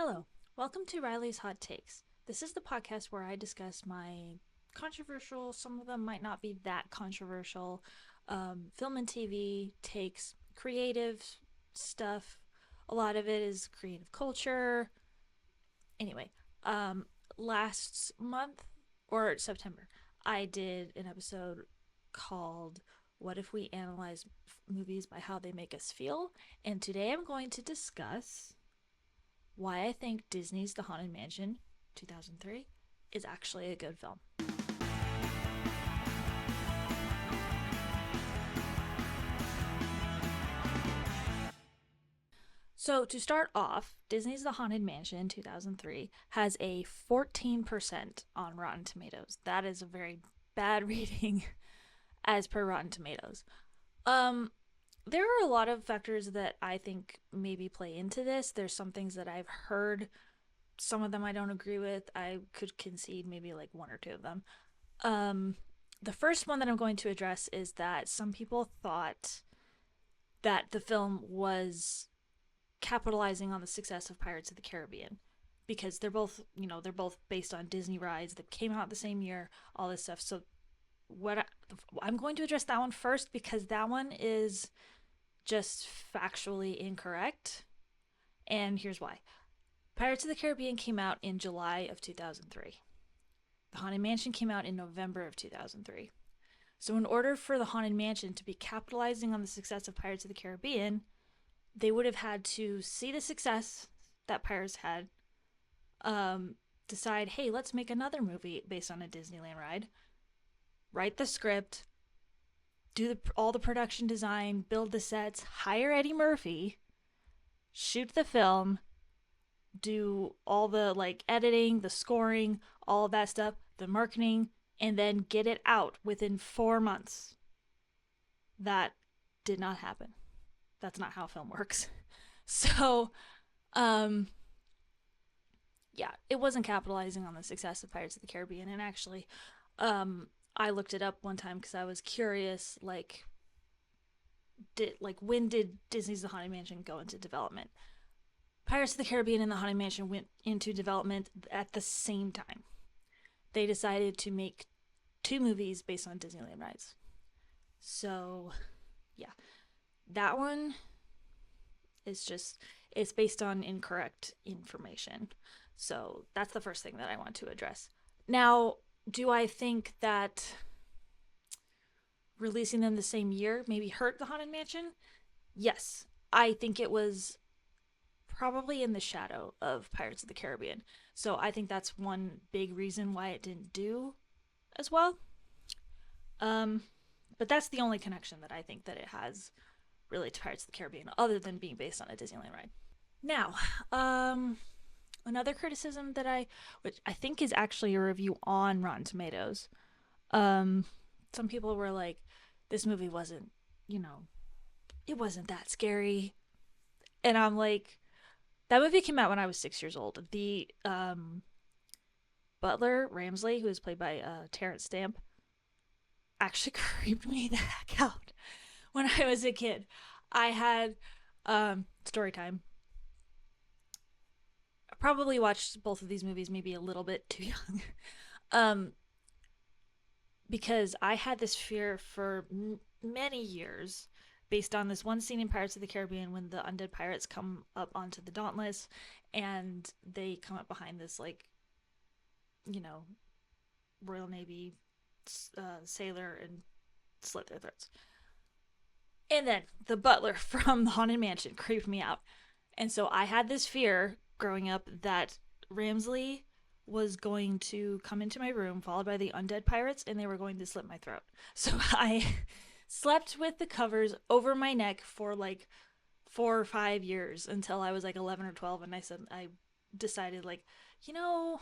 Hello, welcome to Riley's Hot Takes. This is the podcast where I discuss my controversial, some of them might not be that controversial, film and TV takes, creative stuff. A lot of it is creative culture. Anyway, um, last month or September, I did an episode called What If We Analyze Movies by How They Make Us Feel? And today I'm going to discuss why I think Disney's The Haunted Mansion 2003 is actually a good film. So, to start off, Disney's The Haunted Mansion 2003 has a 14% on Rotten Tomatoes. That is a very bad rating as per Rotten Tomatoes. Um, there are a lot of factors that I think maybe play into this. There's some things that I've heard, some of them I don't agree with. I could concede maybe like one or two of them. Um, the first one that I'm going to address is that some people thought that the film was capitalizing on the success of Pirates of the Caribbean because they're both based on Disney rides that came out the same year, all this stuff. So I'm going to address that one first because that one is just factually incorrect. And here's why. Pirates of the Caribbean came out in July of 2003. The Haunted Mansion came out in November of 2003. So, in order for the Haunted Mansion to be capitalizing on the success of Pirates of the Caribbean, they would have had to see the success that Pirates had, decide, hey, let's make another movie based on a Disneyland ride, write the script, all the production design, build the sets, hire Eddie Murphy, shoot the film, do all the like editing, the scoring, all of that stuff, the marketing, and then get it out within 4 months. That did not happen. That's not how film works. So, um, yeah, it wasn't capitalizing on the success of Pirates of the Caribbean. And actually, I looked it up one time because I was curious, when did Disney's The Haunted Mansion go into development? Pirates of the Caribbean and The Haunted Mansion went into development at the same time. They decided to make two movies based on Disneyland rides. So, yeah, that one is just, it's based on incorrect information. So, that's the first thing that I want to address. Now, do I think that releasing them the same year maybe hurt The Haunted Mansion? Yes. I think it was probably in the shadow of Pirates of the Caribbean. So I think that's one big reason why it didn't do as well. Um, but that's the only connection that I think that it has really to Pirates of the Caribbean, other than being based on a Disneyland ride. Now, another criticism which I think is actually a review on Rotten Tomatoes. Um, some people were like, "This movie wasn't, it wasn't that scary," and I'm like, that movie came out when I was 6 years old. The butler Ramsley, who is played by Terrence Stamp, actually creeped me the heck out when I was a kid. I had story time. I probably watched both of these movies maybe a little bit too young, um, because I had this fear for many years based on this one scene in Pirates of the Caribbean when the undead pirates come up onto the Dauntless and they come up behind this, like, you know, Royal Navy sailor and slit their throats. And then the butler from the Haunted Mansion creeped me out. And so I had this fear growing up that Ramsley was going to come into my room, followed by the undead pirates, and they were going to slit my throat. So I slept with the covers over my neck for like 4 or 5 years until I was like 11 or 12, and I decided, like, you know,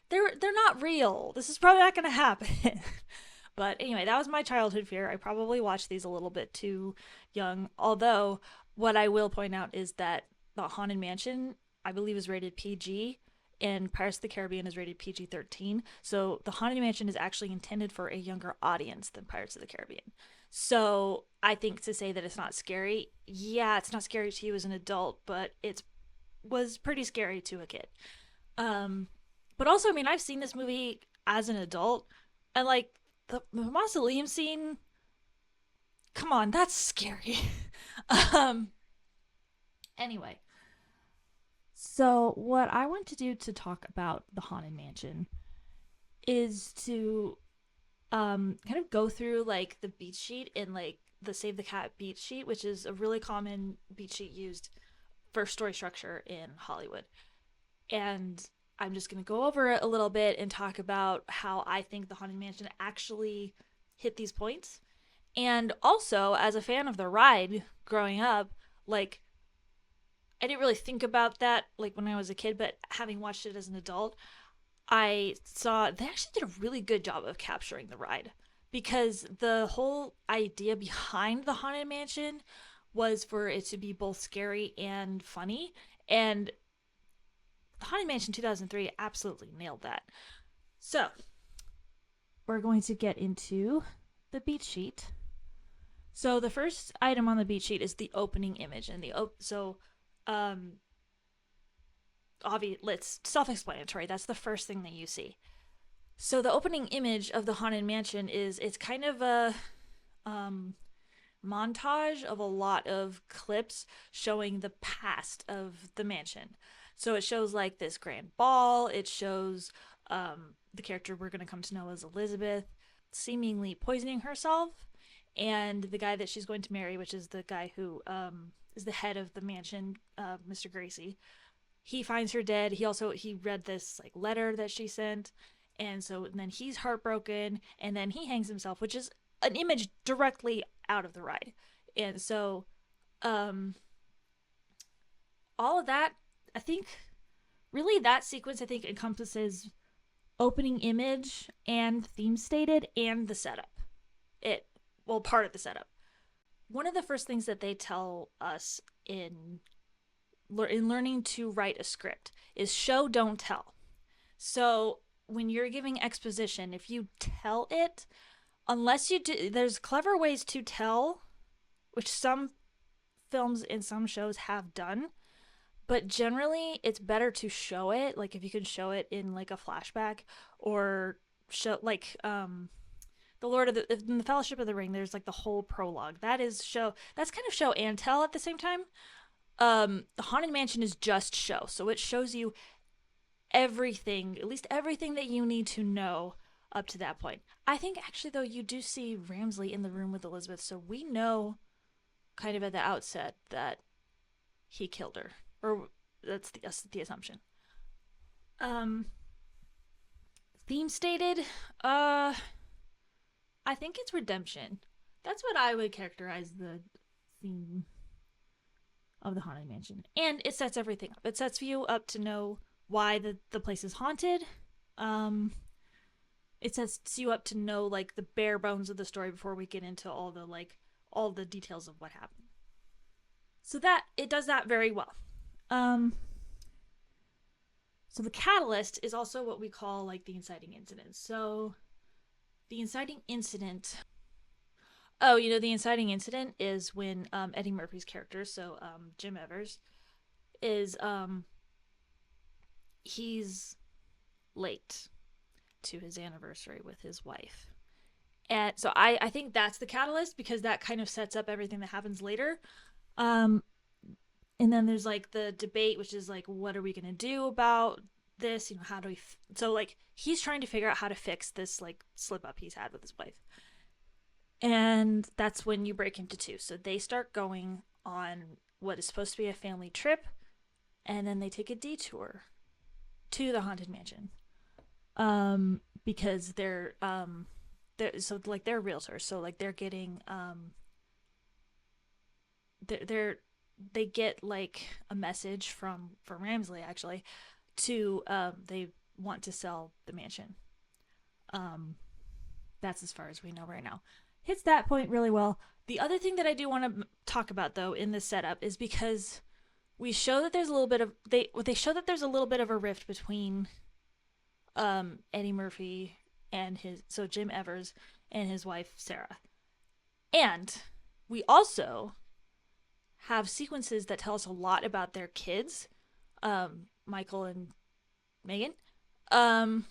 they're not real. This is probably not going to happen. But anyway, that was my childhood fear. I probably watched these a little bit too young. Although, what I will point out is that the Haunted Mansion, I believe, is rated PG, and Pirates of the Caribbean is rated PG 13. So the Haunted Mansion is actually intended for a younger audience than Pirates of the Caribbean. So I think to say that it's not scary, yeah, it's not scary to you as an adult, but it's was pretty scary to a kid. Um, but also, I mean, I've seen this movie as an adult, and like the mausoleum scene, come on, that's scary. um, anyway, so what I want to do to talk about the Haunted Mansion is to kind of go through like the beat sheet and like the Save the Cat beat sheet, which is a really common beat sheet used for story structure in Hollywood. And I'm just going to go over it a little bit and talk about how I think the Haunted Mansion actually hit these points. And also, as a fan of the ride growing up, like I didn't really think about that like when I was a kid, but having watched it as an adult, I saw they actually did a really good job of capturing the ride because the whole idea behind the Haunted Mansion was for it to be both scary and funny. And the Haunted Mansion 2003 absolutely nailed that. So, we're going to get into the beat sheet. So, the first item on the beat sheet is the opening image. And um, it's self-explanatory. That's the first thing that you see. So the opening image of the Haunted Mansion is it's kind of a um, montage of a lot of clips showing the past of the mansion. So it shows like this grand ball. It shows the character we're going to come to know as Elizabeth seemingly poisoning herself, and the guy that she's going to marry, which is the guy who is the head of the mansion, Mr. Gracie. He finds her dead. He read this like letter that she sent, and so and then he's heartbroken, and then he hangs himself, which is an image directly out of the ride. And so um all of that, I think, really that sequence I think encompasses opening image and theme stated and the setup. It well, part of the setup. One of the first things that they tell us in learning to write a script is show don't tell. So when you're giving exposition, if you tell it, unless you do, there's clever ways to tell, which some films and some shows have done, but generally it's better to show it. Like if you can show it in like a flashback or show like the Lord of the in the Fellowship of the Ring. There's like the whole prologue. That's kind of show and tell at the same time. The Haunted Mansion is just show, so it shows you everything, at least everything that you need to know up to that point. I think actually though you do see Ramsley in the room with Elizabeth, so we know kind of at the outset that he killed her, or that's the assumption. Um, theme stated, uh, I think it's redemption. That's what I would characterize the theme of the Haunted Mansion, and it sets everything up. It sets you up to know why the place is haunted. Um, it sets you up to know like the bare bones of the story before we get into all the details of what happened. So that it does that very well. Um, so the catalyst is also what we call like the inciting incident. So the inciting incident. Oh, the inciting incident is when Eddie Murphy's character, so Jim Evers, is he's late to his anniversary with his wife. And so I think that's the catalyst because that kind of sets up everything that happens later. Um, and then there's like the debate, which is like, what are we going to do about this? How do we. So, like, he's trying to figure out how to fix this, like, slip up he's had with his wife. And that's when you break into two. So they start going on what is supposed to be a family trip, and then they take a detour to the Haunted Mansion. Because they're realtors, so like they're getting they get like a message from Ramsley actually to they want to sell the mansion. Um, that's as far as we know right now. Hits that point really well. The other thing that I do want to talk about though in this setup is because we show that there's a little bit of they show that there's a little bit of a rift between Eddie Murphy and Jim Evers and his wife Sarah. And we also have sequences that tell us a lot about their kids. Michael and Megan. Um,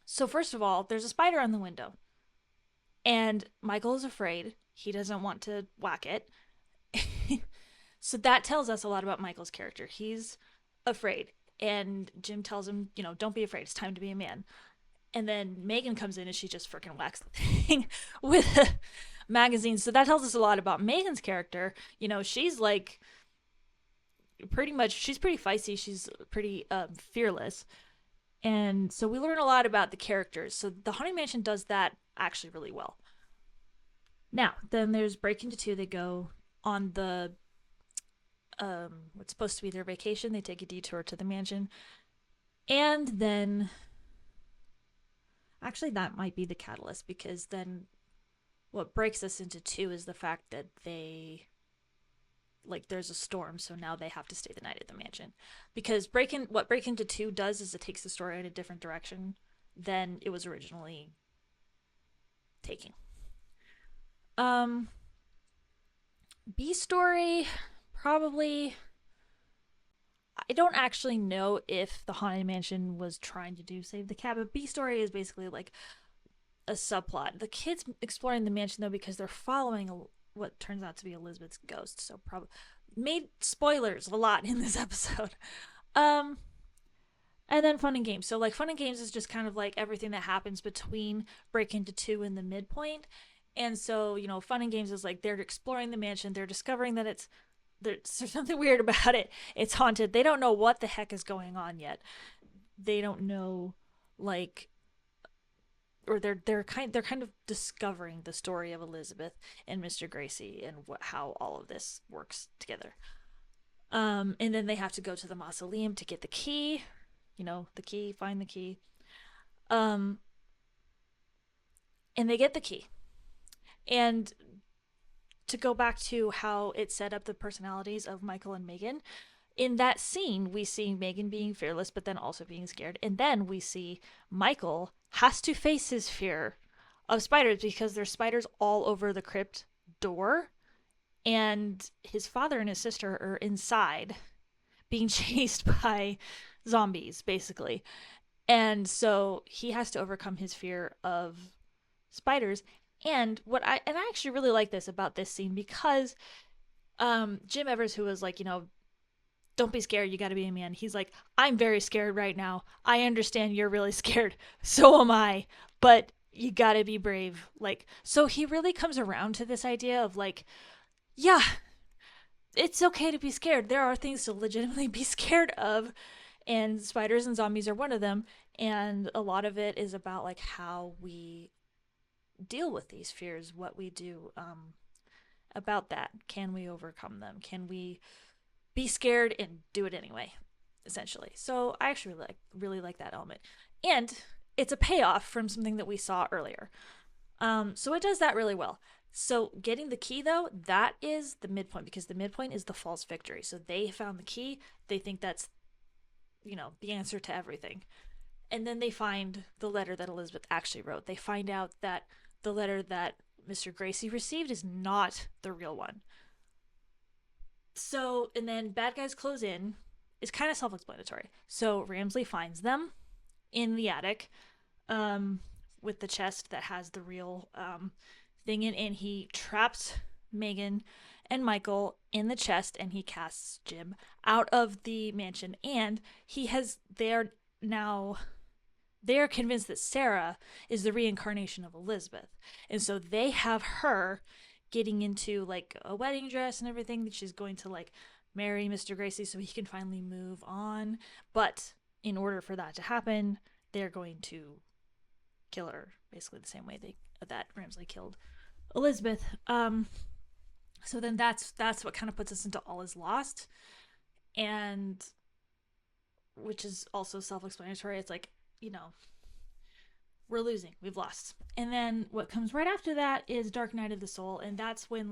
so first of all, there's a spider on the window, and Michael is afraid. He doesn't want to whack it. So that tells us a lot about Michael's character. He's afraid, and Jim tells him, don't be afraid. It's time to be a man. And then Megan comes in and she just freaking whacks the thing with a magazine. So that tells us a lot about Megan's character. She's like she's pretty feisty. She's pretty fearless. And so we learn a lot about the characters. So the Haunted Mansion does that actually really well. Now, then there's Break Into Two. They go on the what's supposed to be their vacation. They take a detour to the mansion. And then actually that might be the catalyst, because then what breaks us into two is the fact that there's a storm, so now they have to stay the night at the mansion. Because what Break Into Two does is it takes the story in a different direction than it was originally taking. B story, probably. I don't actually know if the Haunted Mansion was trying to do Save the Cat, but B story is basically like a subplot. The kids exploring the mansion, though, because they're following what turns out to be Elizabeth's ghost. So probably made spoilers a lot in this episode. And then Fun and Games. So like Fun and Games is just kind of like everything that happens between Break Into Two and the midpoint. And so, Fun and Games is like they're exploring the mansion. They're discovering that there's something weird about it. It's haunted. They don't know what the heck is going on yet. They don't know, or they're kind of discovering the story of Elizabeth and Mr. Gracie and how all of this works together. And then they have to go to the mausoleum to get the key. The key, find the key. And they get the key. And to go back to how it set up the personalities of Michael and Megan, in that scene, we see Megan being fearless, but then also being scared. And then we see Michael has to face his fear of spiders because there's spiders all over the crypt door. And his father and his sister are inside being chased by zombies, basically. And so he has to overcome his fear of spiders. And I actually really like this about this scene, because Jim Evers, who was like, don't be scared, you got to be a man. He's like, I'm very scared right now. I understand you're really scared. So am I. But you got to be brave. So he really comes around to this idea of yeah, it's okay to be scared. There are things to legitimately be scared of. And spiders and zombies are one of them. And a lot of it is about how we deal with these fears, what we do about that. Can we overcome them? Can we be scared and do it anyway, essentially? So I actually really like that element, and it's a payoff from something that we saw earlier. So it does that really well. So getting the key, though, that is the midpoint, because the midpoint is the false victory. So they found the key. They think that's the answer to everything. And then they find the letter that Elizabeth actually wrote. They find out that the letter that Mr. Gracie received is not the real one. So, and then bad guys close in is kind of self-explanatory. So Ramsley finds them in the attic with the chest that has the real thing in, and he traps Megan and Michael in the chest, and he casts Jim out of the mansion. And they're convinced that Sarah is the reincarnation of Elizabeth. And so they have her getting into a wedding dress and everything, that she's going to marry Mr. Gracie so he can finally move on. But in order for that to happen, they're going to kill her basically the same way that Ramsley killed Elizabeth. So then that's what kind of puts us into All Is Lost, and which is also self-explanatory. It's we're losing, we've lost. And then what comes right after that is Dark Night of the Soul, and that's when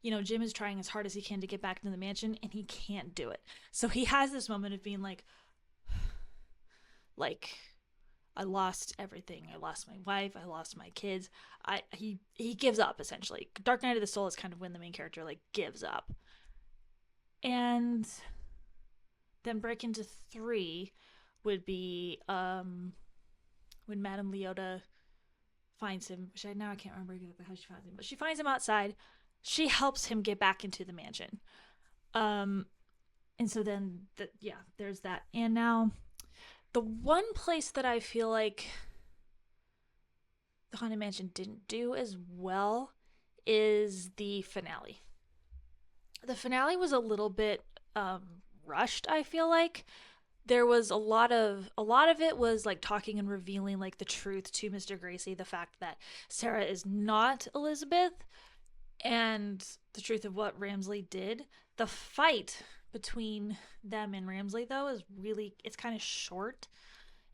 Jim is trying as hard as he can to get back into the mansion, and he can't do it. So he has this moment of being I lost everything. I lost my wife. I lost my kids. He gives up, essentially. Dark Night of the Soul is kind of when the main character gives up. And then break into three would be when Madame Leota finds him, which now I can't remember exactly how she finds him, but she finds him outside. She helps him get back into the mansion. Um, and so then, yeah, there's that. And now, the one place that I feel like the Haunted Mansion didn't do as well is the finale. The finale was a little bit rushed, I feel like. There was a lot of it was like talking and revealing like the truth to Mr. Gracie, the fact that Sarah is not Elizabeth, and the truth of what Ramsley did. The fight between them and Ramsley, though, is really, it's kind of short.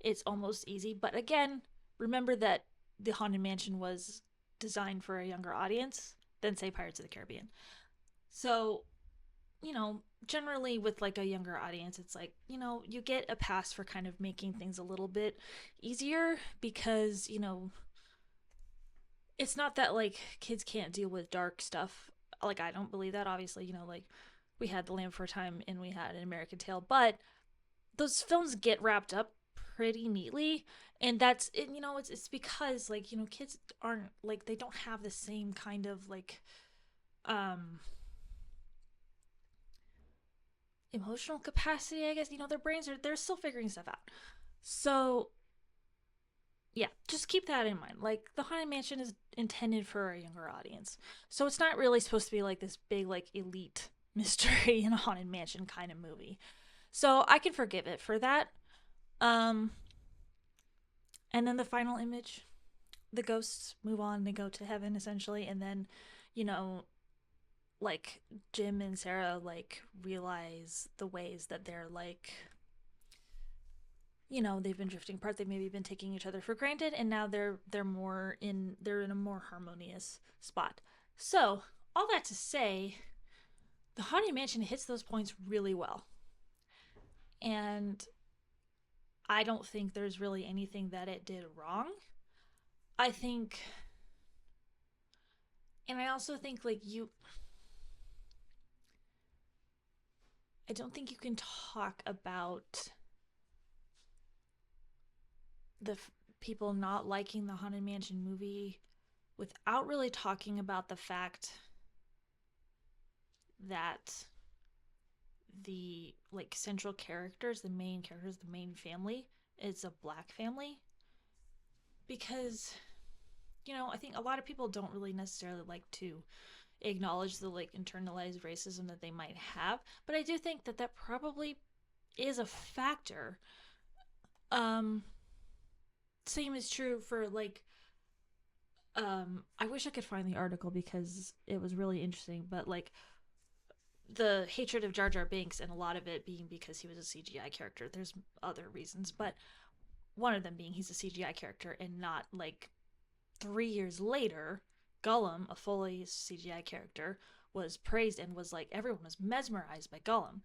It's almost easy, but again, remember that the Haunted Mansion was designed for a younger audience than, say, Pirates of the Caribbean. So, generally with like a younger audience, it's like, you get a pass for kind of making things a little bit easier because, it's not that like kids can't deal with dark stuff. Like, I don't believe that, obviously, like we had The Land for a Time and we had An American Tail, but those films get wrapped up pretty neatly. And that's it, it's because like, kids aren't like, they don't have the same kind of like um emotional capacity, I guess. Their brains they're still figuring stuff out. So yeah, just keep that in mind. Like, the Haunted Mansion is intended for a younger audience, so it's not really supposed to be like this big like elite mystery in a Haunted Mansion kind of movie. So I can forgive it for that. Um, and then the final image, the ghosts move on, they go to heaven essentially, and then, you know, like Jim and Sarah like realize the ways that they're like, they've been drifting apart, they've maybe been taking each other for granted, and now they're in a more harmonious spot. So, all that to say, the Haunted Mansion hits those points really well. And I don't think there's really anything that it did wrong. I think, and I also think like I don't think you can talk about people not liking the Haunted Mansion movie without really talking about the fact that the like central characters, the main characters, the main family is a black family. Because, I think a lot of people don't really necessarily like to acknowledge the like internalized racism that they might have, but I do think that that probably is a factor. um Same is true for like, I wish I could find the article because it was really interesting, but like the hatred of Jar Jar Binks, and a lot of it being because he was a CGI character. There's other reasons, but one of them being he's a CGI character, and not like 3 years later, Gollum, a fully CGI character, was praised and was like, everyone was mesmerized by Gollum.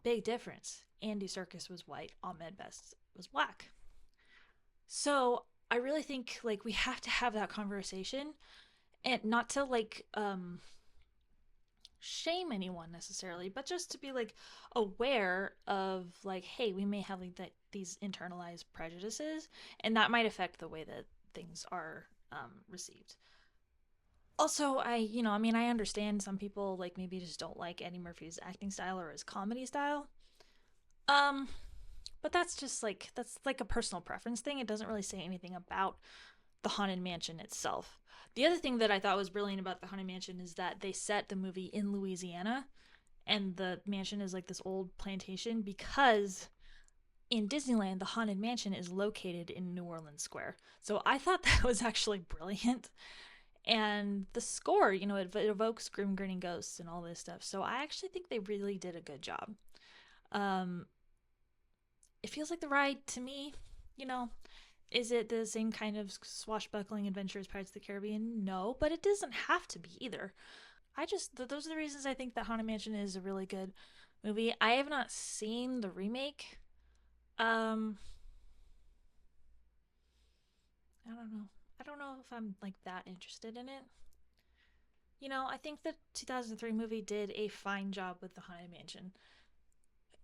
Big difference. Andy Serkis was white, Ahmed Best was black. So I really think like we have to have that conversation, and not to like shame anyone necessarily, but just to be like aware of like, hey, we may have like these internalized prejudices, and that might affect the way that things are received. Also, I understand some people like maybe just don't like Eddie Murphy's acting style or his comedy style. Um, but that's like a personal preference thing. It doesn't really say anything about the Haunted Mansion itself. The other thing that I thought was brilliant about the Haunted Mansion is that they set the movie in Louisiana, and the mansion is like this old plantation, because in Disneyland, the Haunted Mansion is located in New Orleans Square. So I thought that was actually brilliant. And the score, it evokes grim grinning ghosts and all this stuff. So I actually think they really did a good job. Um, it feels like the ride to me, you know. Is it the same kind of swashbuckling adventure as Pirates of the Caribbean? No, but it doesn't have to be either. Those are the reasons I think that Haunted Mansion is a really good movie. I have not seen the remake. Um, I don't know. I don't know if I'm like that interested in it. I think the 2003 movie did a fine job with the Haunted Mansion.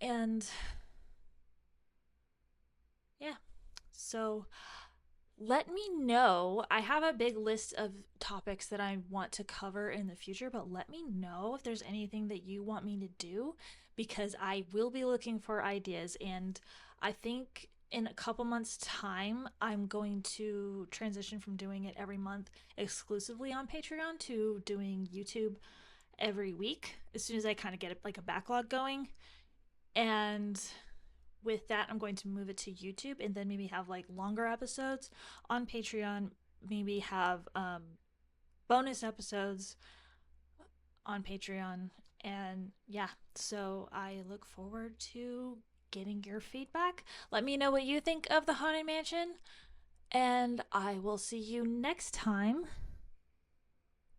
And yeah, so let me know. I have a big list of topics that I want to cover in the future, but let me know if there's anything that you want me to do because I will be looking for ideas. And I think in a couple months' time, I'm going to transition from doing it every month exclusively on Patreon to doing YouTube every week as soon as I kind of get like a backlog going. And with that, I'm going to move it to YouTube and then maybe have like longer episodes on Patreon, maybe have bonus episodes on Patreon. And yeah, so I look forward to getting your feedback. Let me know what you think of the Haunted Mansion. And I will see you next time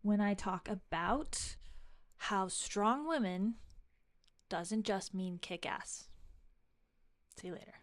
when I talk about how strong women doesn't just mean kick ass. See you later.